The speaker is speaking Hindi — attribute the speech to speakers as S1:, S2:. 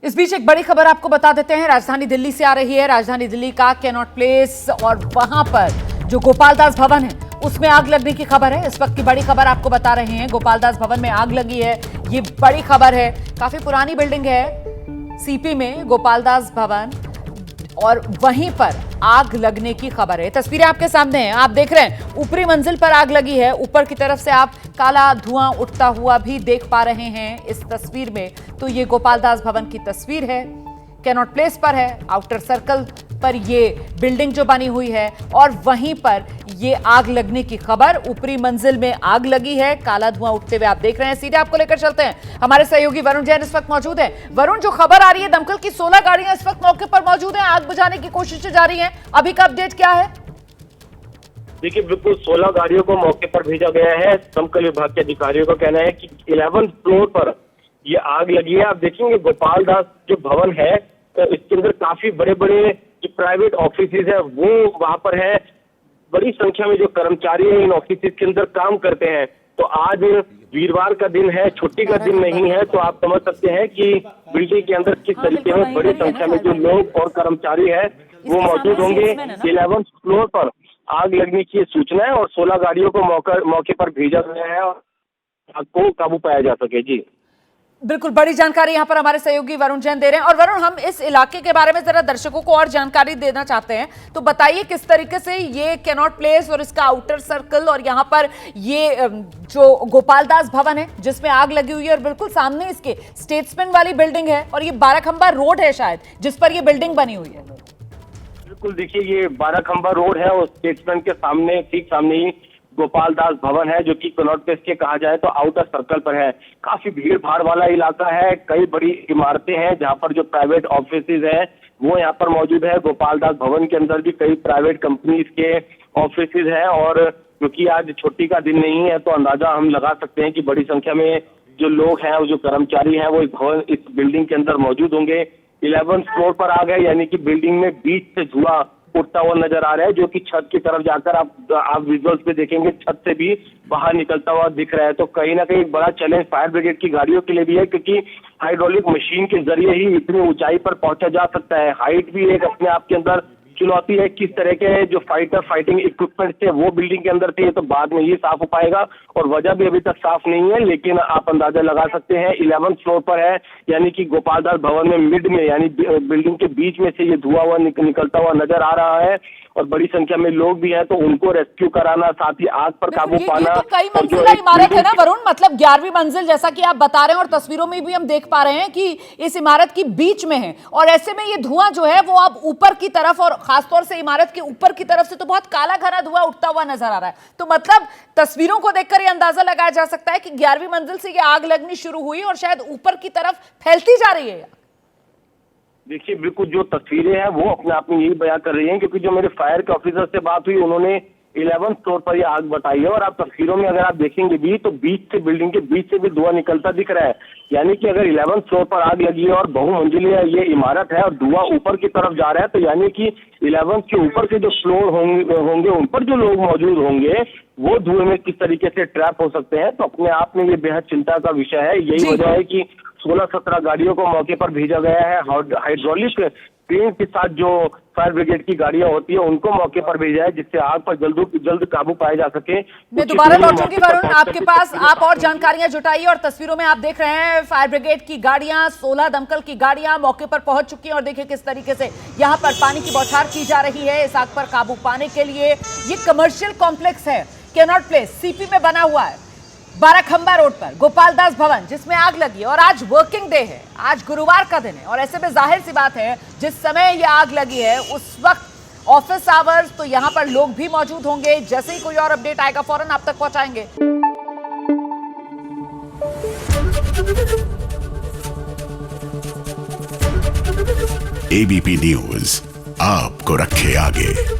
S1: इस बीच एक बड़ी खबर आपको बता देते हैं, राजधानी दिल्ली से आ रही है। राजधानी दिल्ली का कैनॉट प्लेस और वहां पर जो गोपाल दास भवन है उसमें आग लगने की खबर है। इस वक्त की बड़ी खबर आपको बता रहे हैं, गोपाल दास भवन में आग लगी है। ये बड़ी खबर है, काफी पुरानी बिल्डिंग है सीपी में गोपाल दास भवन, और वहीं पर आग लगने की खबर है। तस्वीरें आपके सामने हैं, आप देख रहे हैं ऊपरी मंजिल पर आग लगी है। ऊपर की तरफ से आप काला धुआं उठता हुआ भी देख पा रहे हैं इस तस्वीर में। तो ये गोपाल दास भवन की तस्वीर है, कैनॉट प्लेस पर है, आउटर सर्कल पर ये बिल्डिंग जो बनी हुई है, और वहीं पर ये आग लगने की खबर। ऊपरी मंजिल में आग लगी है, काला धुआं उठते हुए आप देख रहे हैं। सीधे आपको लेकर चलते हैं, हमारे सहयोगी वरुण जैन इस वक्त मौजूद है। वरुण, जो खबर आ रही है, दमकल की 16 गाड़ियां इस वक्त मौके पर मौजूद हैं, आग बुझाने की कोशिशें जारी हैं, अभी का अपडेट क्या है?
S2: देखिए, बिल्कुल 16 गाड़ियों को मौके पर भेजा गया है। दमकल विभाग के अधिकारियों का कहना है कि 11th फ्लोर पर ये आग लगी है। आप देखेंगे गोपाल दास जो भवन है, इसके अंदर काफी बड़े बड़े जो प्राइवेट ऑफिसेज है वो वहां पर है। बड़ी संख्या में जो कर्मचारी है इन ऑफिस के अंदर काम करते हैं। तो आज वीरवार का दिन है, छुट्टी का दिन नहीं है, तो आप समझ सकते हैं कि बिल्डिंग के अंदर किस तरीके में बड़ी संख्या में जो लोग और कर्मचारी है वो मौजूद होंगे। 11th फ्लोर पर आग लगने की सूचना है और 16 गाड़ियों को मौके पर भेजा गया है और आग को काबू पाया जा सके। जी
S1: बिल्कुल, बड़ी जानकारी यहां पर हमारे सहयोगी वरुण जैन दे रहे हैं। और वरुण, हम इस इलाके के बारे में जरा दर्शकों को और जानकारी देना चाहते हैं, तो बताइए किस तरीके से ये कैनॉट प्लेस और इसका आउटर सर्कल और यहां पर ये जो गोपाल दास भवन है जिसमें आग लगी हुई है, और बिल्कुल सामने इसके स्टेट्समैन वाली बिल्डिंग है, और ये 12 खंबा रोड है शायद जिस पर ये बिल्डिंग बनी हुई है।
S2: बिल्कुल, देखिए ये 12 खंबा रोड है और स्टेट्समैन के सामने, ठीक सामने ही गोपाल दास भवन है, जो कि कैनॉट प्लेस के कहा जाए तो आउटर सर्कल पर है। काफी भीड़ भाड़ वाला इलाका है, कई बड़ी इमारतें हैं जहां पर जो प्राइवेट ऑफिसेज है वो यहाँ पर मौजूद है। गोपाल दास भवन के अंदर भी कई प्राइवेट कंपनीज के ऑफिसेज है, और क्योंकि आज छुट्टी का दिन नहीं है तो अंदाजा हम लगा सकते हैं कि बड़ी संख्या में जो लोग हैं, जो कर्मचारी हैं, वो इस बिल्डिंग के अंदर मौजूद होंगे। 11th फ्लोर पर आ गए, यानी कि बिल्डिंग में बीच से धुआं उठता हुआ नजर आ रहा है, जो कि छत की तरफ जाकर आप विजुअल्स पे देखेंगे, छत से भी बाहर निकलता हुआ दिख रहा है। तो कहीं ना कहीं एक बड़ा चैलेंज फायर ब्रिगेड की गाड़ियों के लिए भी है, क्योंकि हाइड्रोलिक मशीन के जरिए ही इतनी ऊंचाई पर पहुंचा जा सकता है। हाइट भी एक अपने आप के अंदर चुनौती है। किस तरह के जो फाइटिंग इक्विपमेंट थे वो बिल्डिंग के अंदर थे, ये तो बाद में ही साफ हो पाएगा, और वजह भी अभी तक साफ नहीं है। लेकिन आप अंदाजा लगा सकते हैं 11th फ्लोर पर है, यानी कि गोपाल दास भवन में मिड में, यानी बिल्डिंग के बीच में से ये धुआं हुआ निकलता हुआ नजर आ रहा है, और बड़ी संख्या में लोग भी हैं, तो उनको रेस्क्यू कराना, साथ ही आग पर काबू पाना।
S1: तो कई मंजिला इमारत है ना वरुण, मतलब 11वीं मंजिल जैसा कि आप बता रहे हैं, और तस्वीरों में भी हम देख पा रहे हैं कि इस इमारत की बीच में है, और ऐसे में ये धुआं जो है वो अब ऊपर की तरफ, और खासतौर से इमारत के ऊपर की तरफ से तो बहुत काला घना धुआं उठता हुआ नजर आ रहा है। तो मतलब तस्वीरों को देखकर ये अंदाजा लगाया जा सकता है कि 11वीं मंजिल से ये आग लगनी शुरू हुई और शायद ऊपर की तरफ फैलती जा रही है।
S2: देखिए, बिल्कुल जो तस्वीरें हैं वो अपने आप में यही बयां कर रही हैं, क्योंकि जो मेरे फायर के ऑफिसर से बात हुई, उन्होंने 11th फ्लोर पर ये आग बताई है। और आप तस्वीरों में अगर आप देखेंगे भी, तो बीच से, बिल्डिंग के बीच से भी धुआं निकलता दिख रहा है। यानी कि अगर 11th फ्लोर पर आग लगी है और बहुमंजिली ये इमारत है और धुआं ऊपर की तरफ जा रहा है, तो यानी कि 11th के ऊपर के जो फ्लोर होंगे उन पर जो लोग मौजूद होंगे वो धुएं में किस तरीके से ट्रैप हो सकते हैं। तो अपने आप में ये बेहद चिंता का विषय है। यही वजह है कि 16-17 गाड़ियों को मौके पर भेजा गया है। हाइड्रोलिक क्रेन के साथ जो फायर ब्रिगेड की गाड़ियां होती है उनको मौके पर भेजा है, जिससे आग पर जल्द काबू पाया जा सके।
S1: मैं दोबारा लौटूंगी वरुण आपके पास, आप और जानकारियां जुटाइए। और तस्वीरों में आप देख रहे हैं फायर ब्रिगेड की गाड़ियां, 16 दमकल की गाड़ियां मौके पर पहुंच चुकी हैं, और देखिए किस तरीके से यहां पर पानी की बौछार की जा रही है इस आग पर काबू पाने के लिए। ये कमर्शियल कॉम्प्लेक्स है, कैनॉट प्लेस सीपी में बना हुआ है, 12 खंबा रोड पर गोपाल दास भवन, जिसमें आग लगी है। और आज वर्किंग डे है, आज गुरुवार का दिन है, और ऐसे में जाहिर सी बात है जिस समय ये आग लगी है उस वक्त ऑफिस आवर्स, तो यहां पर लोग भी मौजूद होंगे। जैसे ही कोई और अपडेट आएगा फौरन आप तक पहुंचाएंगे।
S3: एबीपी न्यूज आपको रखे आगे।